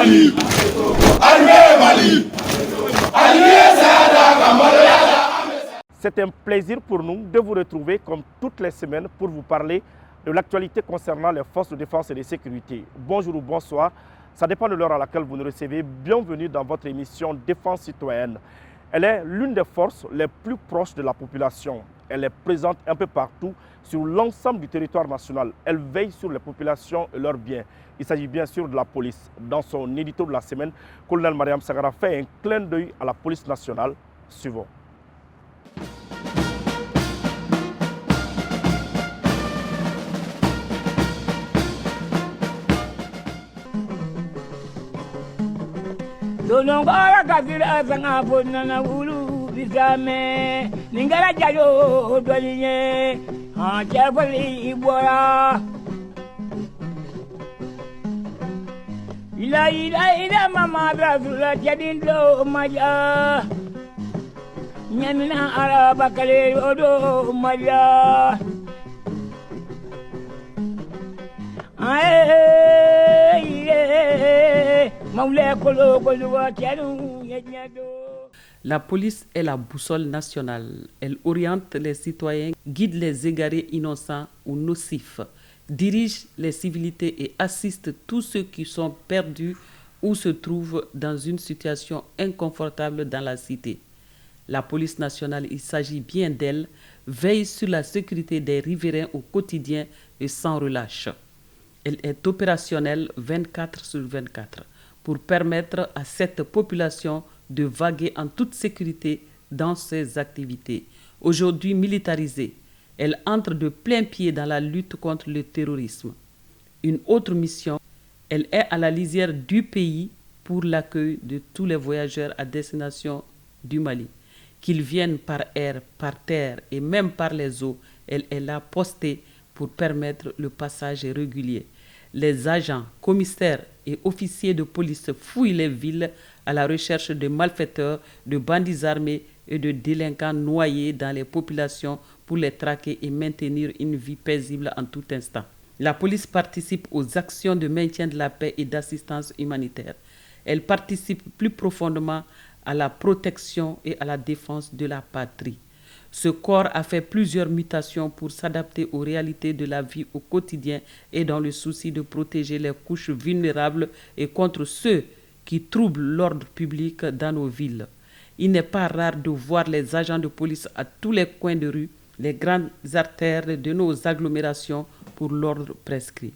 Mali. Armée Mali. C'est un plaisir pour nous de vous retrouver comme toutes les semaines pour vous parler de l'actualité concernant les forces de défense et de sécurité. Bonjour ou bonsoir, ça dépend de l'heure à laquelle vous nous recevez. Bienvenue dans votre émission Défense citoyenne. Elle est l'une des forces les plus proches de la population. Elle est présente un peu partout sur l'ensemble du territoire national. Elle veille sur les populations et leurs biens. Il s'agit bien sûr de la police. Dans son édito de la semaine, Colonel Mariam Sagara fait un clin d'œil à la police nationale. Suivons. Donongora kafira sanga ponna na wulu bisame ningara jayo dolinye ha chafali ibora ila mama brasula jadindo maja nyamina araba kale odo maja La police est la boussole nationale. Elle oriente les citoyens, guide les égarés innocents ou nocifs, dirige les civilités et assiste tous ceux qui sont perdus ou se trouvent dans une situation inconfortable dans la cité. La police nationale, il s'agit bien d'elle, veille sur la sécurité des riverains au quotidien et sans relâche. Elle est opérationnelle 24/24 pour permettre à cette population de vaguer en toute sécurité dans ses activités. Aujourd'hui militarisée, elle entre de plein pied dans la lutte contre le terrorisme. Une autre mission, elle est à la lisière du pays pour l'accueil de tous les voyageurs à destination du Mali. Qu'ils viennent par air, par terre et même par les eaux, elle est là postée pour permettre le passage régulier. Les agents, commissaires et officiers de police fouillent les villes à la recherche de malfaiteurs, de bandits armés et de délinquants noyés dans les populations pour les traquer et maintenir une vie paisible en tout instant. La police participe aux actions de maintien de la paix et d'assistance humanitaire. Elle participe plus profondément à la protection et à la défense de la patrie. Ce corps a fait plusieurs mutations pour s'adapter aux réalités de la vie au quotidien et dans le souci de protéger les couches vulnérables et contre ceux qui troublent l'ordre public dans nos villes. Il n'est pas rare de voir les agents de police à tous les coins de rue, les grandes artères de nos agglomérations pour l'ordre prescrit.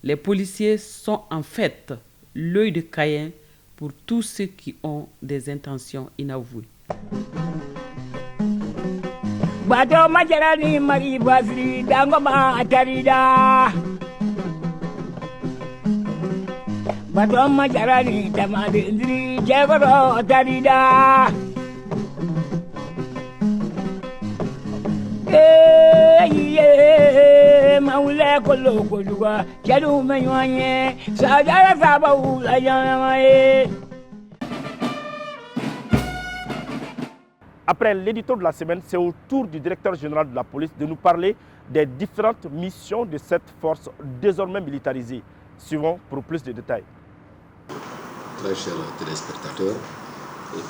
Les policiers sont en fait l'œil de Caïn pour tous ceux qui ont des intentions inavouées. Bato majarani mari basri dango ma atarida Bato majarani tamade indri jagoro atarida maula kolo koluga jalu menwanye sajara sabawu la yamae. Après l'édito de la semaine, c'est au tour du directeur général de la police de nous parler des différentes missions de cette force désormais militarisée. Suivons pour plus de détails. Très chers téléspectateurs,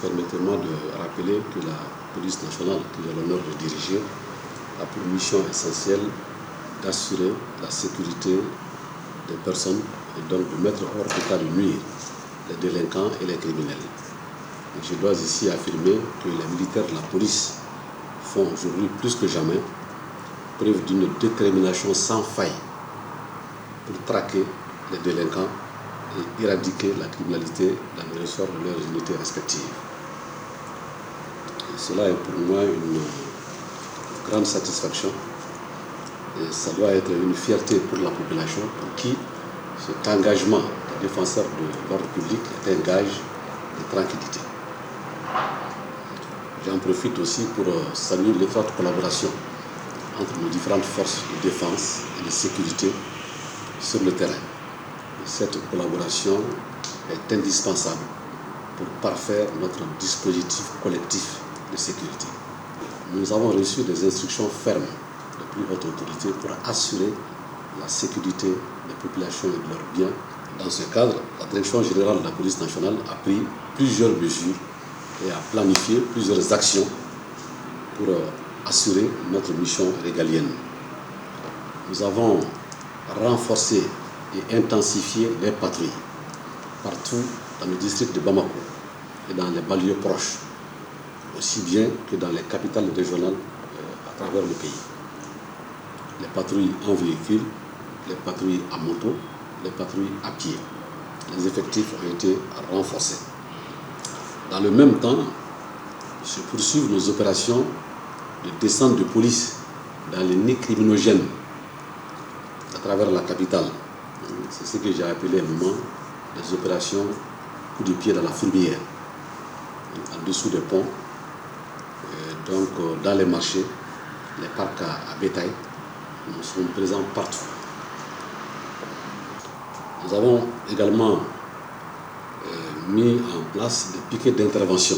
permettez-moi de rappeler que la police nationale que j'ai l'honneur de diriger a pour mission essentielle d'assurer la sécurité des personnes et donc de mettre hors d'état de nuire les délinquants et les criminels. Je dois ici affirmer que les militaires de la police font aujourd'hui plus que jamais preuve d'une détermination sans faille pour traquer les délinquants et éradiquer la criminalité dans le ressort de leurs unités respectives. Et cela est pour moi une grande satisfaction et ça doit être une fierté pour la population pour qui cet engagement des défenseurs de l'ordre public est un gage de tranquillité. J'en profite aussi pour saluer l'étroite collaboration entre nos différentes forces de défense et de sécurité sur le terrain. Et cette collaboration est indispensable pour parfaire notre dispositif collectif de sécurité. Nous avons reçu des instructions fermes de plus haute autorité pour assurer la sécurité des populations et de leurs biens Dans ce cadre, la Direction générale de la police nationale a pris plusieurs mesures et a planifié plusieurs actions pour assurer notre mission régalienne. Nous avons renforcé et intensifié les patrouilles partout dans le district de Bamako et dans les banlieues proches, aussi bien que dans les capitales régionales à travers le pays. Les patrouilles en véhicule, les patrouilles à moto, les patrouilles à pied. Les effectifs ont été renforcés. Dans le même temps, se poursuivent nos opérations de descente de police dans les nids criminogènes à travers la capitale. C'est ce que j'ai appelé à un moment des opérations coup de pied dans la fourmilière, en dessous des ponts, donc dans les marchés, les parcs à bétail. Nous sommes présents partout. Nous avons également mis en place des piquets d'intervention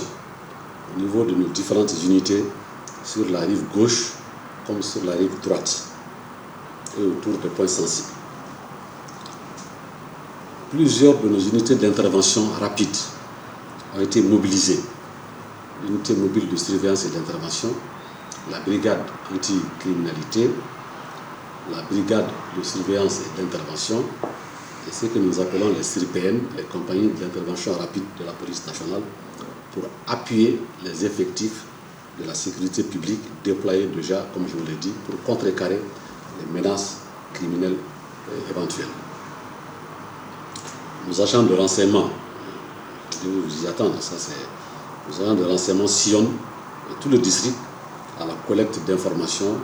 au niveau de nos différentes unités sur la rive gauche comme sur la rive droite et autour des points sensibles. Plusieurs de nos unités d'intervention rapide ont été mobilisées. L'unité mobile de surveillance et d'intervention, la brigade anticriminalité, la brigade de surveillance et d'intervention, et ce que nous appelons les CRPN, les compagnies d'intervention rapide de la police nationale, pour appuyer les effectifs de la sécurité publique déployés déjà, comme je vous l'ai dit, pour contrecarrer les menaces criminelles éventuelles. Nos agents de renseignement, je vais vous y attendre, nos agents de renseignement sillonnent tout le district à la collecte d'informations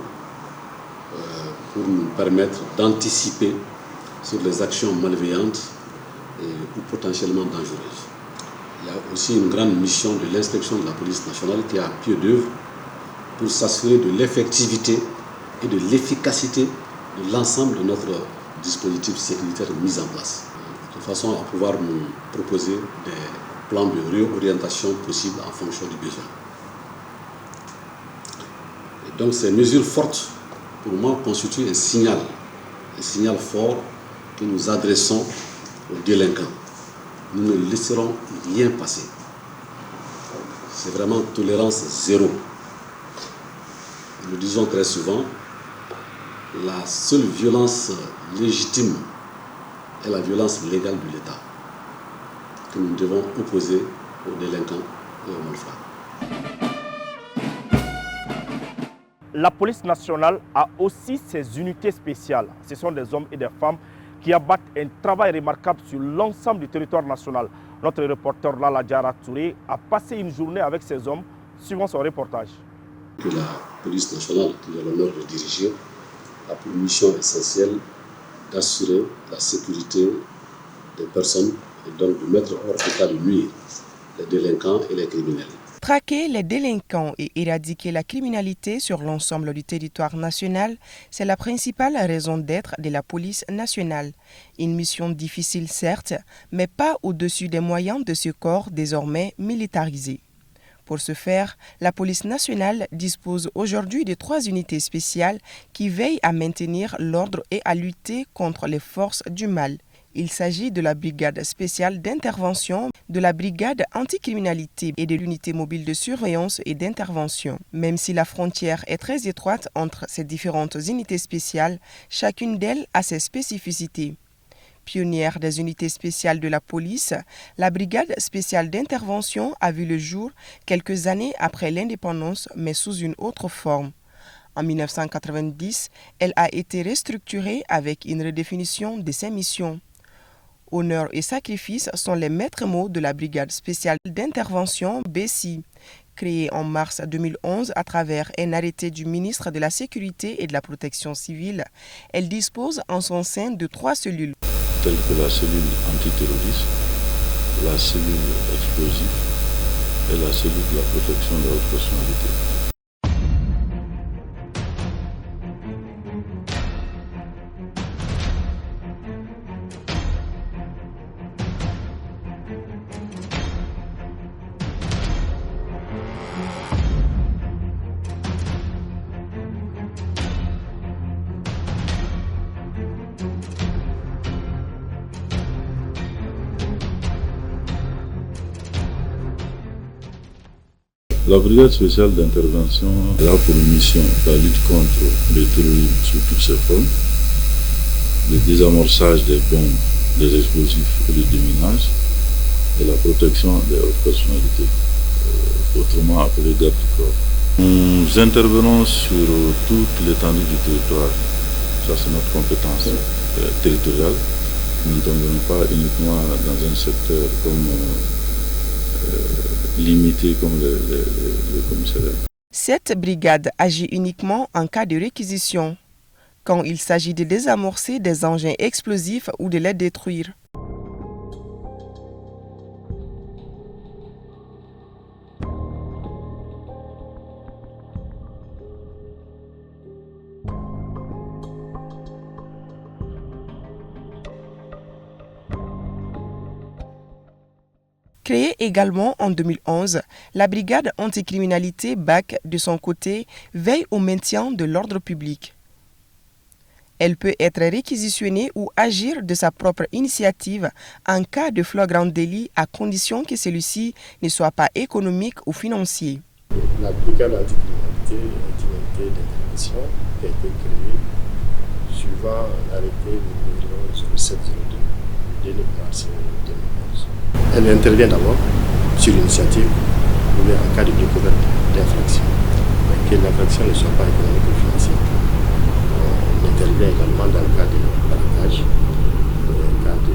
pour nous permettre d'anticiper sur les actions malveillantes ou potentiellement dangereuses. Il y a aussi une grande mission de l'inspection de la police nationale qui est à pied d'œuvre pour s'assurer de l'effectivité et de l'efficacité de l'ensemble de notre dispositif sécuritaire mis en place, de façon à pouvoir nous proposer des plans de réorientation possibles en fonction du besoin. Et donc ces mesures fortes, pour moi, constituent un signal fort que nous adressons aux délinquants. Nous ne laisserons rien passer. C'est vraiment tolérance zéro. Nous le disons très souvent, la seule violence légitime est la violence légale de l'État que nous devons opposer aux délinquants et aux malfrats. La police nationale a aussi ses unités spéciales. Ce sont des hommes et des femmes qui abattent un travail remarquable sur l'ensemble du territoire national. Notre reporter Lala Diara Touré a passé une journée avec ces hommes, suivant son reportage. Que la police nationale, que j'ai l'honneur de diriger, a pour mission essentielle d'assurer la sécurité des personnes et donc de mettre hors d'état de nuire les délinquants et les criminels. Traquer les délinquants et éradiquer la criminalité sur l'ensemble du territoire national, c'est la principale raison d'être de la police nationale. Une mission difficile certes, mais pas au-dessus des moyens de ce corps désormais militarisé. Pour ce faire, la police nationale dispose aujourd'hui de 3 unités spéciales qui veillent à maintenir l'ordre et à lutter contre les forces du mal. Il s'agit de la brigade spéciale d'intervention, de la brigade anticriminalité et de l'unité mobile de surveillance et d'intervention. Même si la frontière est très étroite entre ces différentes unités spéciales, chacune d'elles a ses spécificités. Pionnière des unités spéciales de la police, la brigade spéciale d'intervention a vu le jour quelques années après l'indépendance, mais sous une autre forme. En 1990, elle a été restructurée avec une redéfinition de ses missions. Honneur et sacrifice sont les maîtres mots de la brigade spéciale d'intervention BSI, créée en mars 2011 à travers un arrêté du ministre de la Sécurité et de la Protection civile. Elle dispose en son sein de 3 cellules. Telles que la cellule antiterroriste, la cellule explosive et la cellule de la protection de la haute personnalité. La brigade spéciale d'intervention a pour mission la lutte contre le terrorisme sous toutes ses formes, le désamorçage des bombes, des explosifs et le déminage, et la protection des hautes personnalités, autrement appelées garde du corps. Nous intervenons sur toute l'étendue du territoire. Ça, c'est notre compétence territoriale. Nous n'intervenons pas uniquement dans un secteur comme limité comme le commissariat. Cette brigade agit uniquement en cas de réquisition, quand il s'agit de désamorcer des engins explosifs ou de les détruire. Créée également en 2011, la brigade anticriminalité BAC, de son côté, veille au maintien de l'ordre public. Elle peut être réquisitionnée ou agir de sa propre initiative en cas de flagrant délit à condition que celui-ci ne soit pas économique ou financier. La brigade anticriminalité est une unité d'intervention qui a été créée suivant l'arrêté numéro 0702 du 2 mars 2011. Elle intervient d'abord sur l'initiative ou en cas de découverte d'infraction, mais que l'infraction ne soit pas économique ou financière. On intervient également dans le cas de braquage, dans le cas de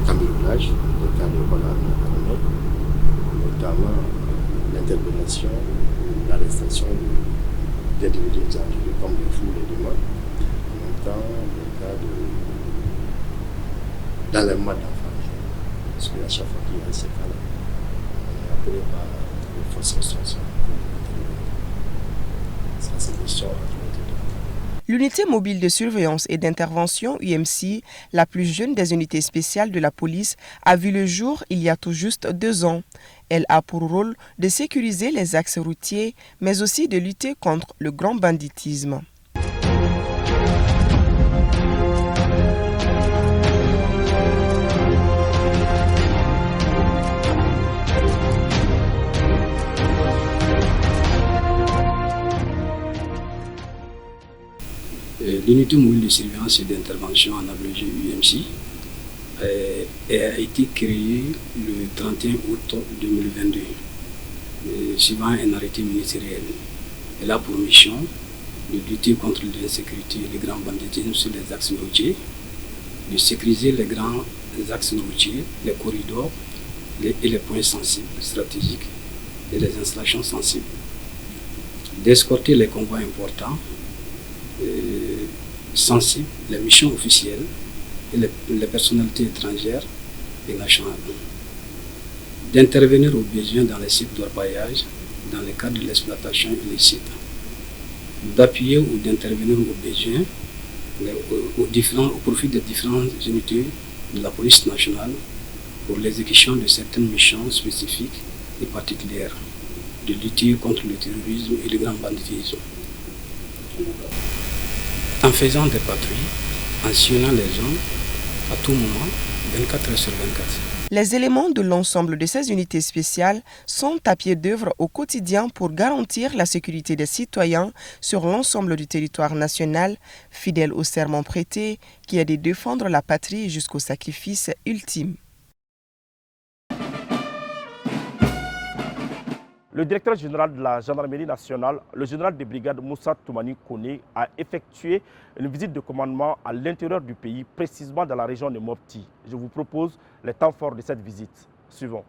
cambriolage, dans le cas de vol armé, notamment l'interpellation ou l'arrestation d'individus dangereux comme les fous, les démons, en même temps le cas d'enlèvement d'enfants. Parce qu'à chaque fois qu'il y a ces cas-là, on est appelé par les forces extraordinaires. Ça, c'est question à L'unité mobile de surveillance et d'intervention UMC, la plus jeune des unités spéciales de la police, a vu le jour il y a tout juste 2 ans. Elle a pour rôle de sécuriser les axes routiers, mais aussi de lutter contre le grand banditisme. L'unité mobile de surveillance et d'intervention, en abrégé UMC, a été créée le 31 août 2022, suivant un arrêté ministériel. Elle a pour mission de lutter contre l'insécurité et le grand banditisme sur les axes routiers, de sécuriser les grands axes routiers, les corridors et les points sensibles, stratégiques et les installations sensibles, d'escorter les convois importants, sensibles, les missions officielles et les personnalités étrangères et nationales, d'intervenir aux besoins dans les sites d'orpaillage dans le cadre de l'exploitation illicite, d'appuyer ou d'intervenir aux besoins au profit des différentes unités de la police nationale pour l'exécution de certaines missions spécifiques et particulières, de lutter contre le terrorisme et le grand banditisme. En faisant des patrouilles, en sillonnant les zones, à tout moment, 24 heures sur 24. Les éléments de l'ensemble de ces unités spéciales sont à pied d'œuvre au quotidien pour garantir la sécurité des citoyens sur l'ensemble du territoire national, fidèles au serment prêté qui est de défendre la patrie jusqu'au sacrifice ultime. Le directeur général de la gendarmerie nationale, le général de brigade Moussa Toumani Kone, a effectué une visite de commandement à l'intérieur du pays, précisément dans la région de Mopti. Je vous propose les temps forts de cette visite. Suivons.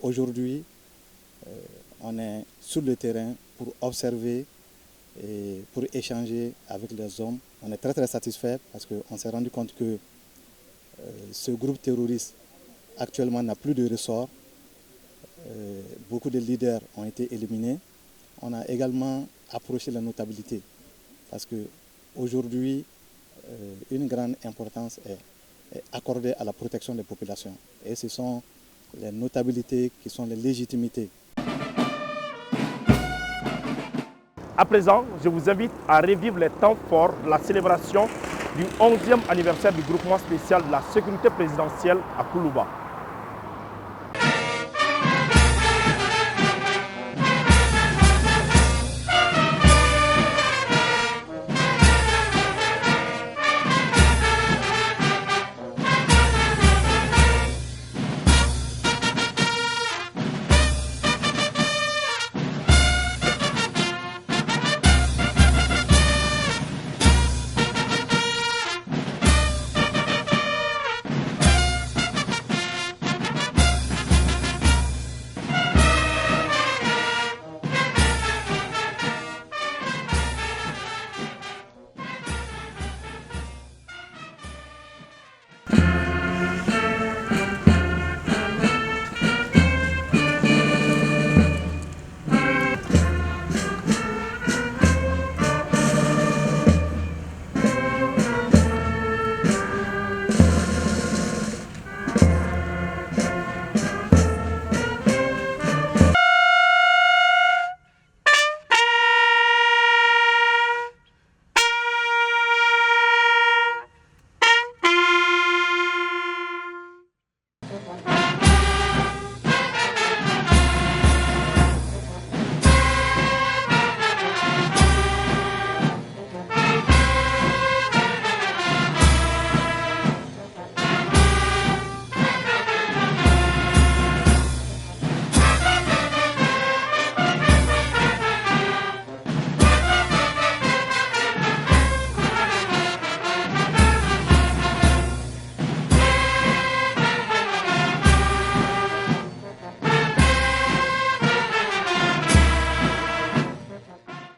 aujourd'hui, on est sur le terrain pour observer et pour échanger avec les hommes. On est très satisfait parce qu'on s'est rendu compte que ce groupe terroriste actuellement n'a plus de ressort. Beaucoup de leaders ont été éliminés. On a également approché la notabilité parce qu'aujourd'hui, une grande importance est accordée à la protection des populations. Et ce sont les notabilités qui sont les légitimités. À présent, je vous invite à revivre les temps forts de la célébration du 11e anniversaire du groupement spécial de la sécurité présidentielle à Koulouba.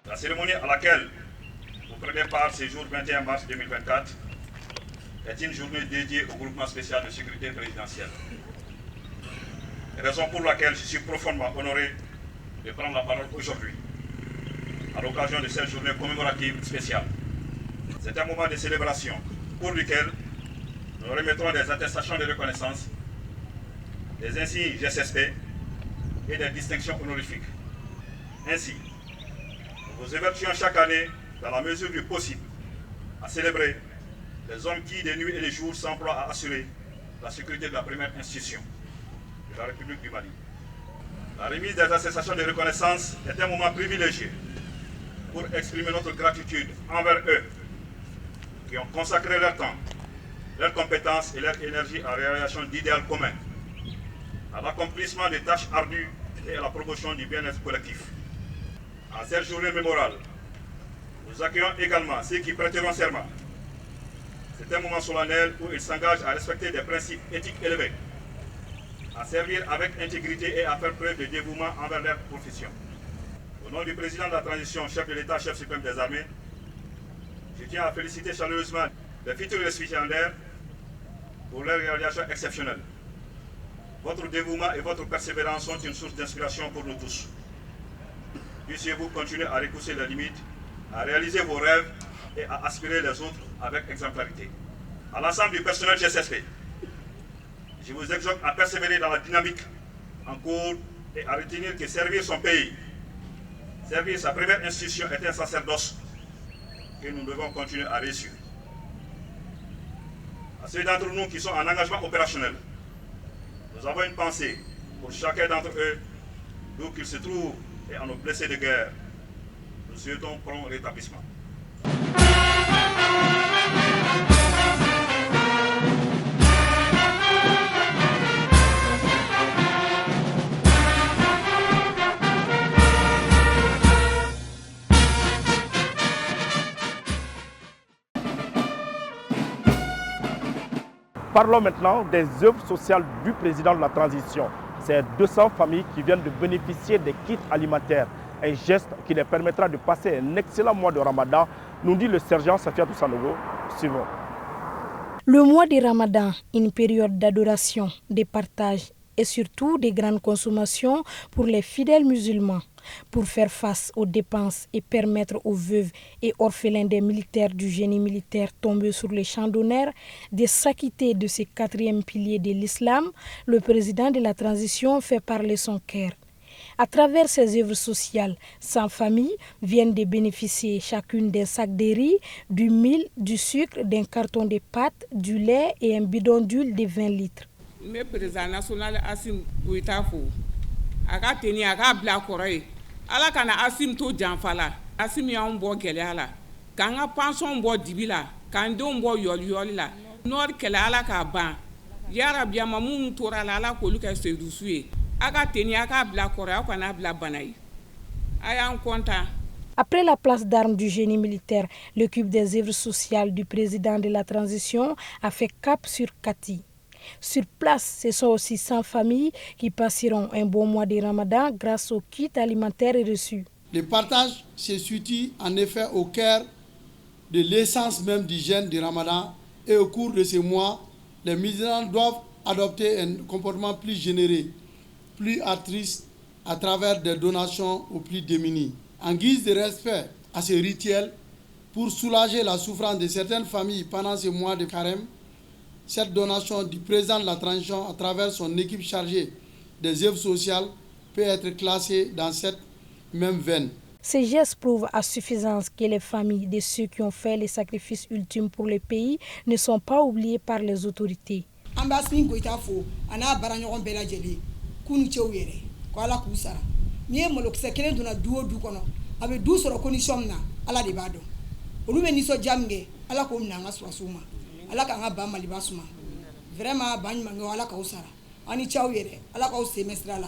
La cérémonie à laquelle vous prenez part ce jour 21 mars 2024 est une journée dédiée au groupement spécial de sécurité présidentielle. Raison pour laquelle je suis profondément honoré de prendre la parole aujourd'hui, à l'occasion de cette journée commémorative spéciale. C'est un moment de célébration pour lequel nous remettrons des attestations de reconnaissance, des insignes GSSP et des distinctions honorifiques. Ainsi, nous vous évertuons chaque année, dans la mesure du possible, à célébrer les hommes qui, de nuit et de jour, s'emploient à assurer la sécurité de la première institution de la République du Mali. La remise des attestations de reconnaissance est un moment privilégié pour exprimer notre gratitude envers eux qui ont consacré leur temps, leurs compétences et leur énergie à la réalisation d'idéaux communs, à l'accomplissement des tâches ardues et à la promotion du bien-être collectif. En cette journée mémorable, nous accueillons également ceux qui prêteront serment. C'est un moment solennel où ils s'engagent à respecter des principes éthiques élevés, à servir avec intégrité et à faire preuve de dévouement envers leur profession. Au nom du président de la transition, chef de l'État, chef suprême des armées, je tiens à féliciter chaleureusement les futurs récipiendaires pour leur réalisation exceptionnelle. Votre dévouement et votre persévérance sont une source d'inspiration pour nous tous. Puissiez-vous continuer à repousser les limites, à réaliser vos rêves et à aspirer les autres avec exemplarité. À l'ensemble du personnel GSSP, je vous exhorte à persévérer dans la dynamique en cours et à retenir que servir son pays, servir sa première institution est un sacerdoce que nous devons continuer à réussir. À ceux d'entre nous qui sont en engagement opérationnel, nous avons une pensée pour chacun d'entre eux, d'où qu'ils se trouvent, et à nos blessés de guerre. Nous souhaitons prompt rétablissement. Parlons maintenant des œuvres sociales du président de la transition. C'est 200 familles qui viennent de bénéficier des kits alimentaires. Un geste qui les permettra de passer un excellent mois de Ramadan, nous dit le sergent Safiatou Sanogo. Suivant. Le mois de Ramadan, une période d'adoration, de partage et surtout de grandes consommations pour les fidèles musulmans. Pour faire face aux dépenses et permettre aux veuves et orphelins des militaires du génie militaire tombés sur les champs d'honneur de s'acquitter de ce quatrième pilier de l'islam, le président de la transition fait parler son cœur. À travers ses œuvres sociales, 100 familles viennent de bénéficier chacune d'un sac de riz, du mil, du sucre, d'un carton de pâtes, du lait et un bidon d'huile de 20 litres. Le président national Assim Goïta fo aka teni aka bla koroy ala kana Assim to janfala Assim ya mbo geleala kanga pension mbo dibila kando mbo yol la nor kela ala ka ban ya rabia mamun tora la ko luka sedusuye aka teni aka bla koroy kana bla banay aya en content. Après la place d'armes du génie militaire, l'équipe des œuvres sociales du président de la transition a fait cap sur Kati. Sur place, ce sont aussi 100 familles qui passeront un bon mois de Ramadan grâce aux kits alimentaires reçus. Le partage se situe en effet au cœur de l'essence même du jeûne du Ramadan et au cours de ce mois, les musulmans doivent adopter un comportement plus généreux, plus altruiste à travers des donations aux plus démunis. En guise de respect à ce rituel, pour soulager la souffrance de certaines familles pendant ce mois de carême, cette donation du président de la transition à travers son équipe chargée des œuvres sociales peut être classée dans cette même veine. Ces gestes prouvent à suffisance que les familles de ceux qui ont fait les sacrifices ultimes pour le pays ne sont pas oubliées par les autorités.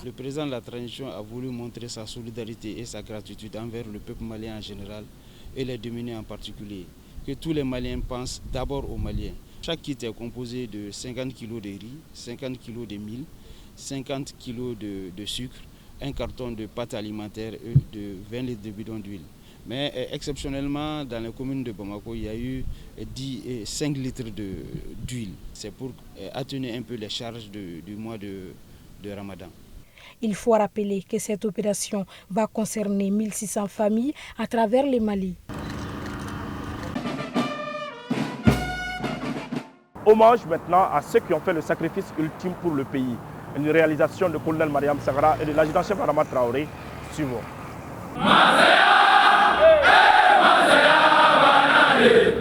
Le président de la transition a voulu montrer sa solidarité et sa gratitude envers le peuple malien en général et les démunis en particulier. Que tous les Maliens pensent d'abord aux Maliens. Chaque kit est composé de 50 kg de riz, 50 kg de mil, 50 kg de sucre, un carton de pâtes alimentaires et de 20 litres de bidon d'huile. Mais exceptionnellement, dans les communes de Bamako, il y a eu 5 litres d'huile. C'est pour atténuer un peu les charges du mois de Ramadan. Il faut rappeler que cette opération va concerner 1600 familles à travers le Mali. Hommage maintenant à ceux qui ont fait le sacrifice ultime pour le pays. Une réalisation de colonel Mariam Sagara et de l'adjudant-chef Adama Traoré. Suivons. Masaya, Masaya,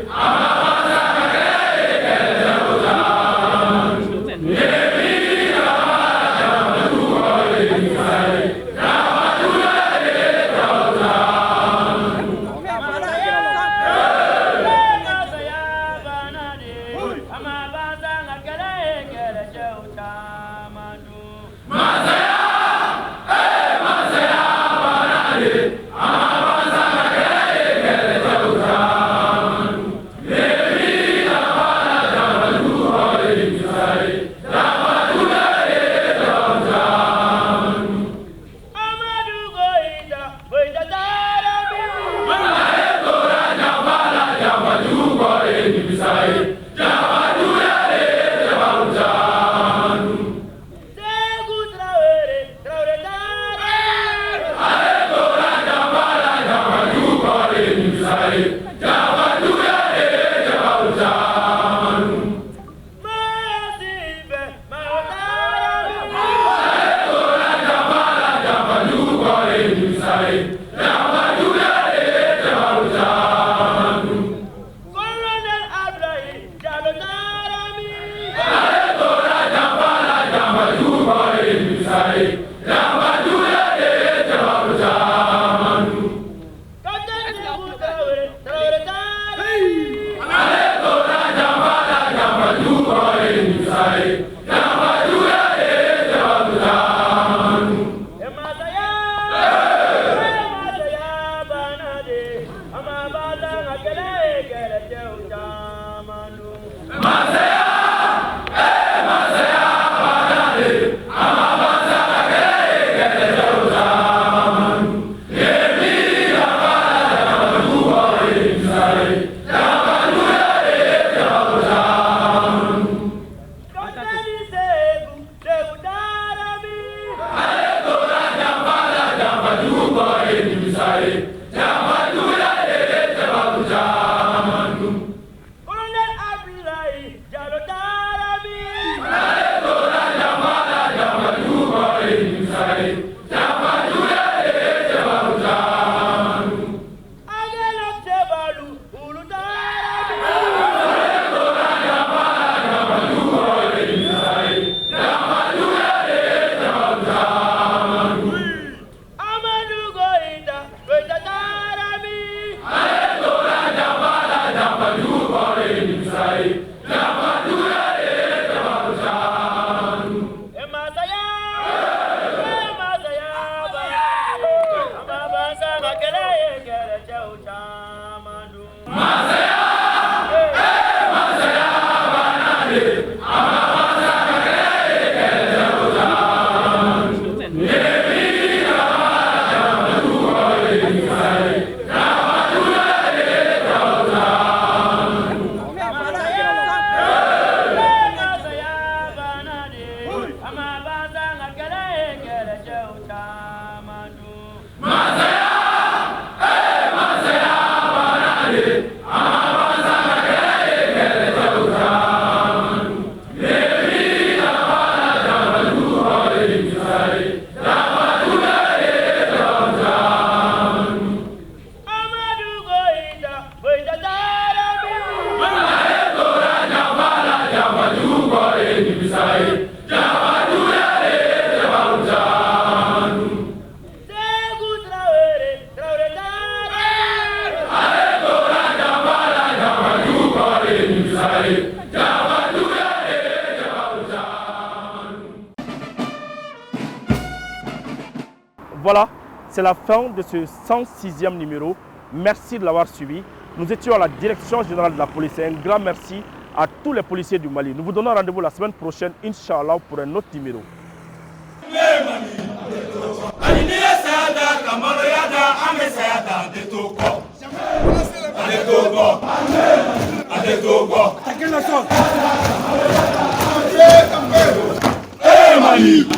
Voilà, c'est la fin de ce 106e numéro. Merci de l'avoir suivi. Nous étions à la direction générale de la police. Un grand merci à tous les policiers du Mali. Nous vous donnons rendez-vous la semaine prochaine, Inch'Allah, pour un autre numéro. Mali.